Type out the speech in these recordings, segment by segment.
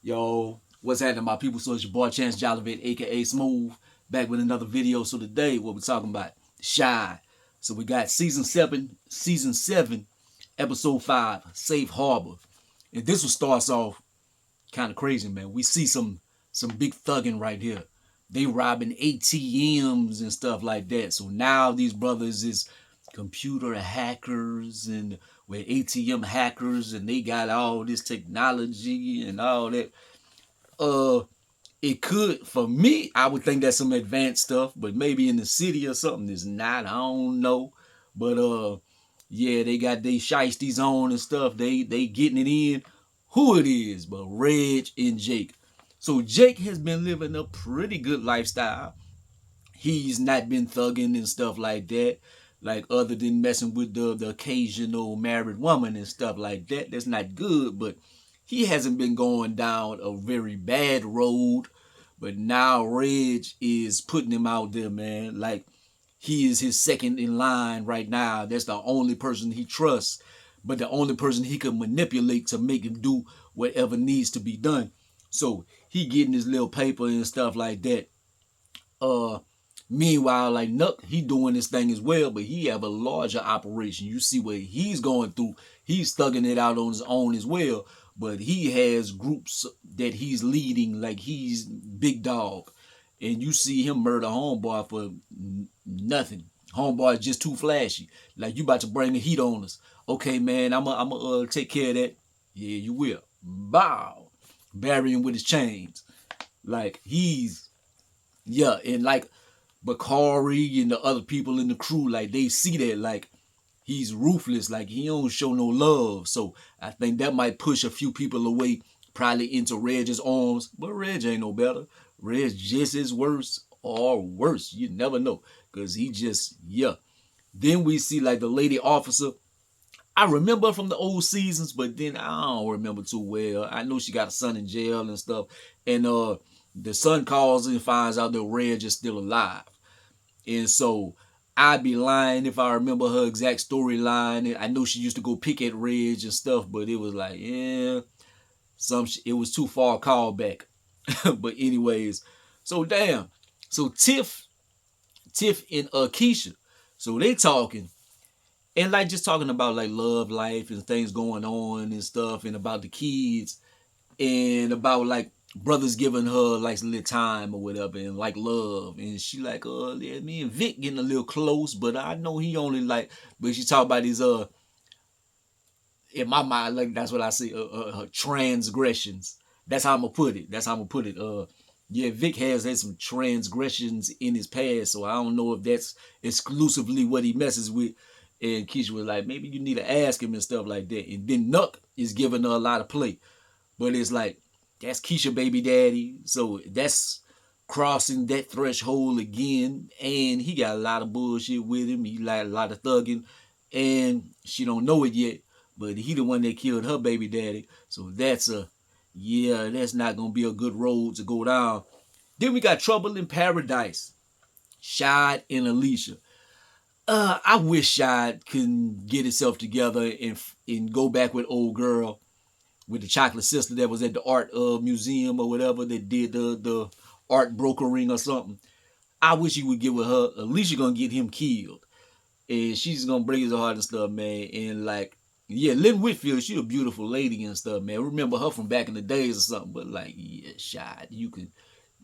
Yo, what's happening, my people? So it's your boy Chance Jollivet, aka Smooth, back with another video. So today, what we're talking about, Shy. So we got season seven, episode 5, Safe Harbor. And this one starts off kind of crazy, man. We see some big thugging right here. They robbing ATMs and stuff like that. So now these brothers is computer hackers and we're ATM hackers and they got all this technology and all that. Uh it could, for me, I would think that's some advanced stuff, but maybe in the city or something it's not. I don't know. But yeah, they got they shiesties on and stuff. They getting it in. Who it is, but Reg and Jake. So Jake has been living a pretty good lifestyle. He's not been thugging and stuff like that. Like other than messing with the occasional married woman and stuff like that. That's not good, but he hasn't been going down a very bad road. But now Reg is putting him out there, man. Like he is his second in line right now. That's the only person he trusts, but the only person he can manipulate to make him do whatever needs to be done. So he getting his little paper and stuff like that. Uh, Meanwhile, like Nuck, he doing this thing as well, but he have a larger operation. You see what he's going through. He's thugging it out on his own as well, but he has groups that he's leading, like he's big dog. And you see him murder homeboy for nothing. Homeboy is just too flashy. Like you about to bring the heat on us. Okay, man, I'm take care of that. Yeah, you will. Bow, bury him with his chains. Like he's yeah, and like Bakari and the other people in the crew, like they see that, like he's ruthless, like he don't show no love. So I think that might push a few people away, probably into Reg's arms. But Reg ain't no better. Reg just as worse or worse. You never know, cause he just yeah. Then we see like the lady officer. I remember from the old seasons, but then I don't remember too well. I know she got a son in jail and stuff, and the son calls and finds out that Reg is still alive. And so I'd be lying if I remember her exact storyline. I know she used to go pick at Reg and stuff, but it was like, yeah, it was too far called back. But anyways, so damn. So Tiff and Kiesha, so they talking and like just talking about like love life and things going on and stuff and about the kids and about like brothers giving her like a little time or whatever and like love and she like yeah, me and Vic getting a little close but I know he only like but she talk about his in my mind like that's what I see her transgressions. That's how I'm gonna put it. Yeah, Vic has had some transgressions in his past, so I don't know if that's exclusively what he messes with. And Keisha was like, maybe you need to ask him and stuff like that. And then Nuck is giving her a lot of play. But it's like, that's Keisha baby daddy. So that's crossing that threshold again. And he got a lot of bullshit with him. He like a lot of thugging. And she don't know it yet. But he the one that killed her baby daddy. So that's yeah, that's not gonna be a good road to go down. Then we got Trouble in Paradise. Shad and Alicia. I wish Shad can get itself together and go back with old girl with the chocolate sister that was at the art museum or whatever that did the art brokering or something. I wish he would get with her. Alicia gonna get him killed, and she's gonna break his heart and stuff, man. And like, yeah, Lynn Whitfield, she a beautiful lady and stuff, man. Remember her from back in the days or something. But like, yeah, Shad, you can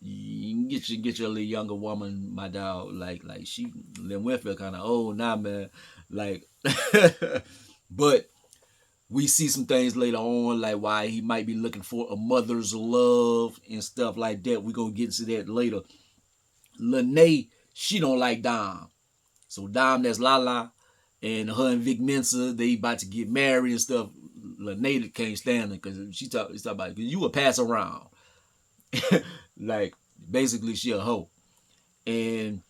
get your little younger woman, my dog. Like she Lynn Whitfield kind of old now, man. Like, but we see some things later on, like why he might be looking for a mother's love and stuff like that. We're gonna get into that later. Lene, she don't like Dom. So Dom, that's Lala, and her and Vic Mensa, they about to get married and stuff. Lene can't stand it because she talk about cause you a pass around. Like basically she a hoe. And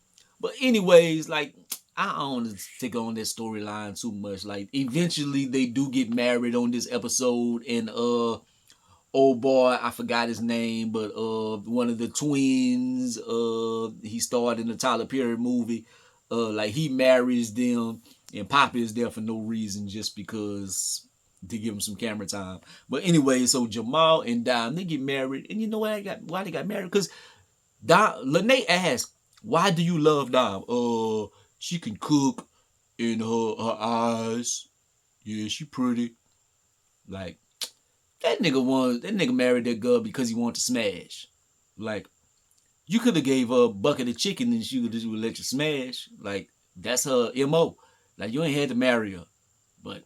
but anyways, like I don't want to take on that storyline too much. Like eventually they do get married on this episode, and old boy, I forgot his name, but one of the twins, he starred in the Tyler Perry movie. Like he marries them, and Papa is there for no reason, just because to give him some camera time. But anyway, so Jamal and Dom, they get married. And you know why they got married? Because Lene asked, why do you love Dom? She can cook in her eyes. Yeah, she pretty. Like, that nigga married that girl because he wanted to smash. Like, you could have gave her a bucket of chicken and she would let you smash. Like, that's her MO. Like, you ain't had to marry her. But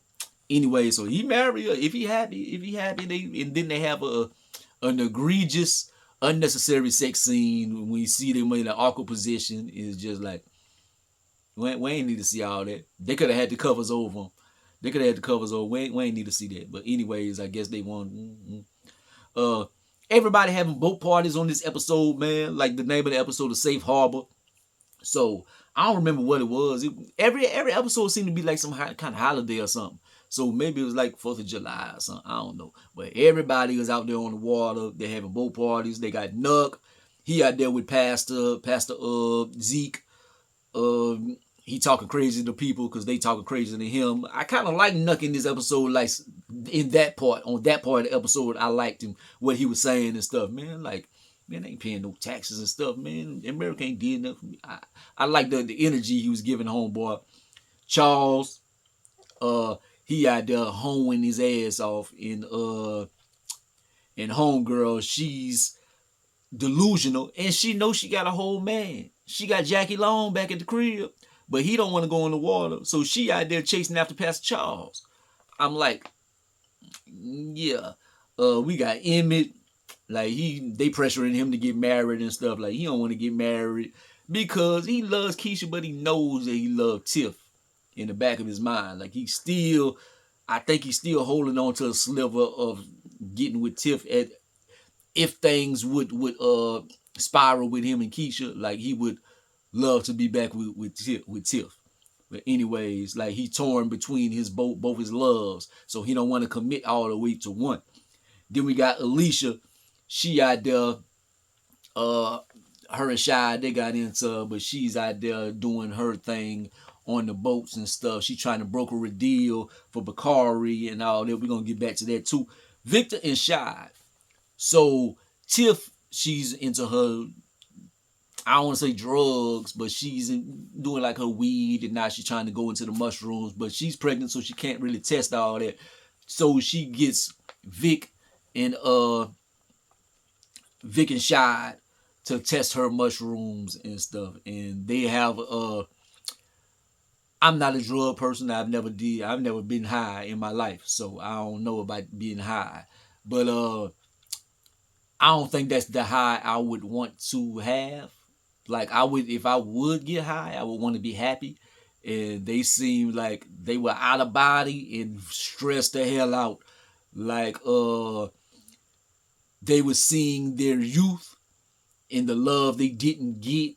anyway, so he married her. If he happy, and then they have an egregious, unnecessary sex scene when you see them in an awkward position. It's just like, we ain't need to see all that. They could have had the covers over them. They could have had the covers over. We ain't need to see that. But anyways, I guess they won. Everybody having boat parties on this episode, man. Like the name of the episode is Safe Harbor. So I don't remember what it was. Every episode seemed to be like some kind of holiday or something. So maybe it was like 4th of July or something. I don't know. But everybody was out there on the water. They're having boat parties. They got Nuck. He out there with Pastor Zeke. He talking crazy to people because they talking crazy to him. I kind of like Nuck in this episode, like in that part, on that part of the episode, I liked him, what he was saying and stuff, man. Like, man, they ain't paying no taxes and stuff, man. America ain't did nothing for me. I like the energy he was giving homeboy. Charles, he out there hoeing his ass off in homegirl, she's delusional and she knows she got a whole man. She got Jackie Long back at the crib. But he don't want to go in the water. So she out there chasing after Pastor Charles. I'm like, yeah. We got Emmett. Like they pressuring him to get married and stuff. Like he don't want to get married because he loves Kiesha, but he knows that he loves Tiff in the back of his mind. Like I think he's still holding on to a sliver of getting with Tiff if things would spiral with him and Kiesha. Like he would love to be back with Tiff. But anyways, like he torn between both his loves. So he don't want to commit all the way to one. Then we got Alicia. She out there, her and Shy, they got into, but she's out there doing her thing on the boats and stuff. She trying to broker a deal for Bakari and all that. We're going to get back to that too. Victor and Shy. So Tiff, she's into her, I don't want to say drugs, but she's doing like her weed, and now she's trying to go into the mushrooms, but she's pregnant, so she can't really test all that. So she gets Vic and Shy to test her mushrooms and stuff. And they have I'm not a drug person. I've never been high in my life, so I don't know about being high. But I don't think that's the high I would want to have. Like if I would get high, I would want to be happy. And they seemed like they were out of body and stressed the hell out. Like they were seeing their youth and the love they didn't get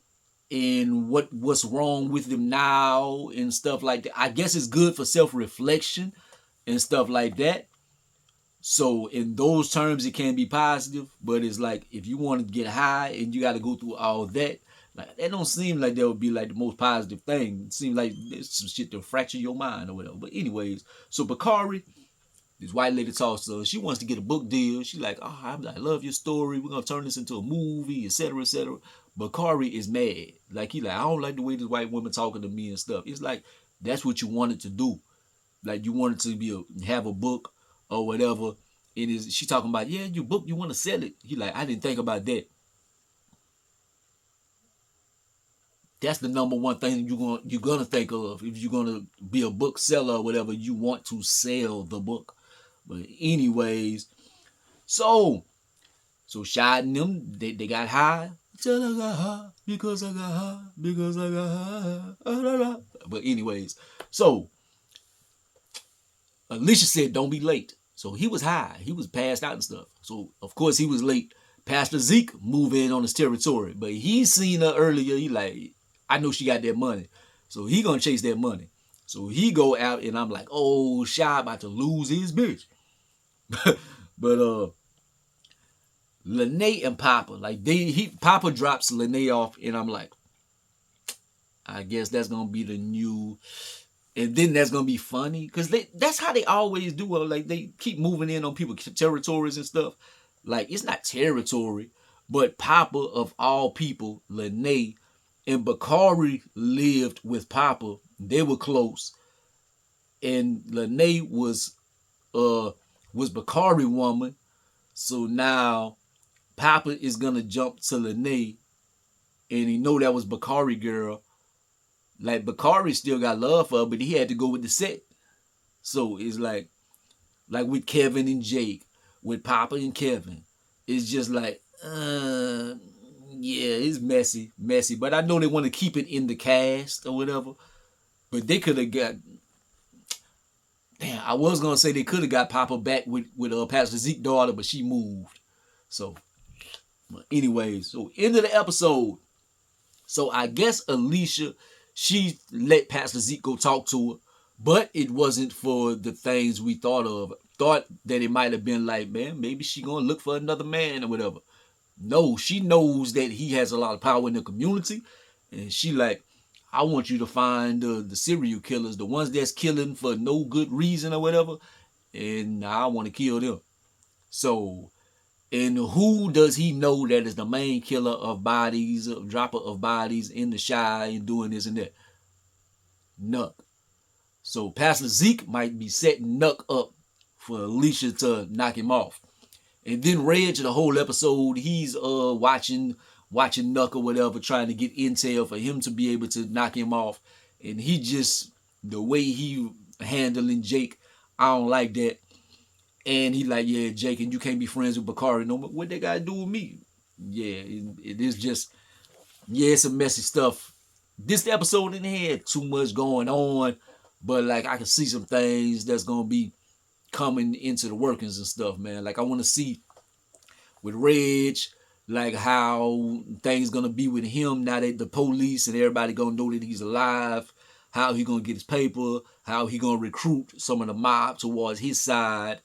and what's wrong with them now and stuff like that. I guess it's good for self-reflection and stuff like that. So in those terms, it can be positive, but it's like if you want to get high and you got to go through all that, like that don't seem like that would be like the most positive thing. It seems like there's some shit to fracture your mind or whatever. But anyways, so Bakari, this white lady talks to her. She wants to get a book deal. She's like, oh, I love your story. We're gonna turn this into a movie, etc., etc. Bakari is mad. Like I don't like the way this white woman talking to me and stuff. It's like that's what you wanted to do. Like you wanted to have a book or whatever. She talking about, yeah, your book, you want to sell it. He like, I didn't think about that. That's the number one thing you're gonna think of if you're gonna be a bookseller or whatever. You want to sell the book. But anyways, so Shad and them, they got high. Till I got high, because I got high, because I got high. But anyways, so Alicia said, don't be late. So he was high. He was passed out and stuff. So, of course, he was late. Pastor Zeke moved in on his territory. But he seen her earlier. He like, I know she got that money. So he going to chase that money. So he go out and I'm like, oh, Shy about to lose his bitch. But Lene and Papa, like Papa drops Lene off and I'm like, I guess that's going to be the new And then that's gonna be funny because that's how they always do it. Like they keep moving in on people's territories and stuff. Like it's not territory, but Papa of all people, Lene and Bakari lived with Papa. They were close, and Lene was Bakari woman. So now Papa is gonna jump to Lene, and he know that was Bakari girl. Like Bakari still got love for her, but he had to go with the set. So it's like with Kevin and Jake, with Papa and Kevin, it's just like, yeah, it's messy. But I know they want to keep it in the cast or whatever. But they could have got, damn, I was gonna say they could have got Papa back with Pastor Zeke's daughter, but she moved. So, anyway, so end of the episode. So I guess Alicia, she let Pastor Zeke go talk to her, but it wasn't for the things we thought of. Thought that it might have been like, man, maybe she gonna look for another man or whatever. No, she knows that he has a lot of power in the community, and she like, I want you to find the serial killers, the ones that's killing for no good reason or whatever, and I want to kill them. So, and who does he know that is the main killer of bodies, dropper of bodies in the shy and doing this and that? Nuck. So Pastor Zeke might be setting Nuck up for Alicia to knock him off. And then Reg, the whole episode, he's watching Nuck or whatever, trying to get intel for him to be able to knock him off. And he just, the way he handling Jake, I don't like that. And he like, yeah, Jake, and you can't be friends with Bakari no more. What they got to do with me? Yeah, it is just, yeah, it's some messy stuff. This episode didn't have too much going on, but like I can see some things that's going to be coming into the workings and stuff, man. Like I want to see with Reg, like how things going to be with him now that the police and everybody going to know that he's alive, how he going to get his paper, how he going to recruit some of the mob towards his side,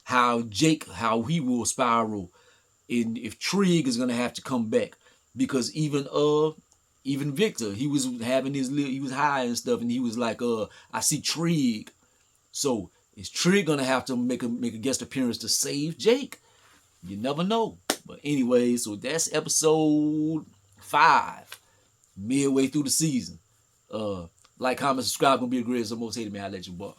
how Jake, how he will spiral, and if Trig is gonna have to come back, because even Victor, he was having he was high and stuff, and he was like, I see Trig, so is Trig gonna have to make a guest appearance to save Jake? You never know. But anyway, so that's episode 5, midway through the season. Like, comment, subscribe, gonna be a great. So most hated man, I let you boy.